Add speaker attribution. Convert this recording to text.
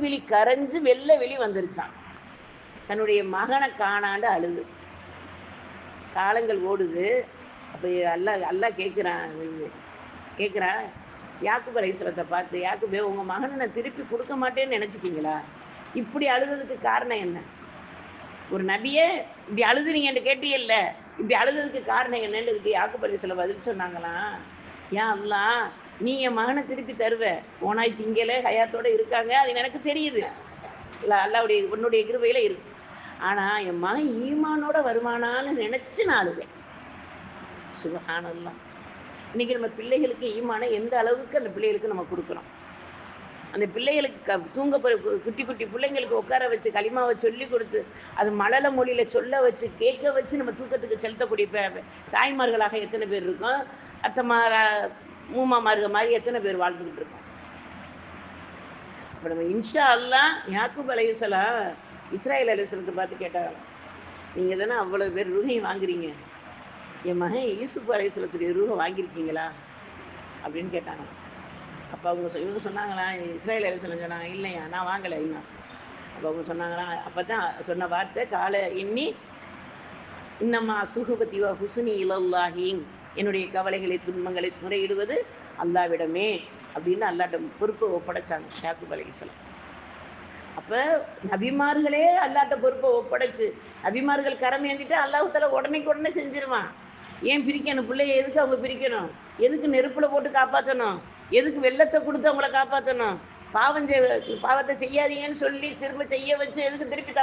Speaker 1: விழி கரைஞ்சு வெள்ளை வெளி வந்துருச்சான். தன்னுடைய மகனை காணாண்டு அழுது. காலங்கள் ஓடுது. அப்போ அல்லாஹ் கேட்குறான் யாக்கூப் அலைஹிஸ்ஸலாத்தை பார்த்து, யாக்கூபே உங்கள் மகனை நான் திருப்பி கொடுக்க மாட்டேன்னு நினச்சிட்டிங்களா? இப்படி அழுதுறதுக்கு காரணம் என்ன? ஒரு நபியே இப்படி அழுதுறீங்கன்னு கேட்டீங்கல்ல, இப்படி அழுதுறதுக்கு காரணம் என்னன்னு இதுக்கு யாக்கூப் அலைஹிஸ்ஸலாம் பதில் சொன்னாங்களாம், ஏன் அல்லாஹ் நீ என் மகனை திருப்பி தருவ, ஓனாய் திங்கலை ஹயாத்தோடு இருக்காங்க, அது எனக்கு தெரியுது, இல்லை அல்லாவுடைய உன்னுடைய கிருபையில் இருக்கு. ஆனால் என் மகன் ஈமானோட வருமானான்னு நினச்சி நான் அழுவேன். சுப்ஹானல்லாஹ். இன்றைக்கி நம்ம பிள்ளைகளுக்கு ஈமானை எந்த அளவுக்கு அந்த பிள்ளைகளுக்கு நம்ம கொடுக்குறோம். அந்த பிள்ளைகளுக்கு தூங்க குட்டி குட்டி பிள்ளைங்களுக்கு உட்கார வச்சு களிமாவை சொல்லி கொடுத்து அது மழலை மொழியில் சொல்ல வச்சு கேட்க வச்சு நம்ம தூக்கத்துக்கு செலுத்தக்கூடிய தாய்மார்களாக எத்தனை பேர் இருக்கோம், அத்தமாரா மூமாமார்கள் மாதிரி எத்தனை பேர் வாழ்ந்துக்கிட்டு இருக்கோம். இப்போ நம்ம இன்ஷா அல்லாஹ் யாக்கூப் அலைஹிஸ்ஸலாம் இஸ்ராயேல் அலைஹிஸ்ஸலாத்தை பார்த்து கேட்டாங்க, நீங்கள் தானே அவ்வளோ பேர் ரூஹையும் வாங்குறீங்க, என் மகன் யூசுப் அலைஹிஸ்ஸலாத்துடைய ரூஹை வாங்கியிருக்கீங்களா அப்படின்னு கேட்டாங்க. அப்போ இவங்க சொன்னாங்களா, இஸ்ராயேல் அலைஹிஸ்ஸலாம் சொன்னாங்க, இல்லையா நான் வாங்கலை இன்னும். அப்போ அவங்க சொன்னாங்களா, அப்போ தான் சொன்ன வார்த்தை காலை இன்னம்மா சுகுபத்தி வ ஹுஸ்னி இலல்லாஹி, என்னுடைய கவலைகளை துன்பங்களை முறையிடுவது அல்லாவிடமே அப்படின்னு அல்லாட்ட பொறுப்பை ஒப்படைச்சாங்க யாக்கூப் அலைஹிஸ்ஸலாம். அப்போ நபிமார்களே அல்லாட்ட பொறுப்பை ஒப்படைச்சு நபிமார்கள் கரம் ஏந்திட்டு அல்லாஹ் தஆலா உடனே செஞ்சிருவான். ஏன் பிரிக்கணும்? பிள்ளைய எதுக்கு அவங்க பிரிக்கணும்? எதுக்கு நெருப்பில் போட்டு காப்பாற்றணும்? எதுக்கு வெள்ளத்தை கொடுத்து அவங்கள காப்பாற்றணும்? பாவத்தை செய்யாதீங்கன்னு சொல்லி திரும்ப செய்ய வச்சு எதுக்கு திருப்பி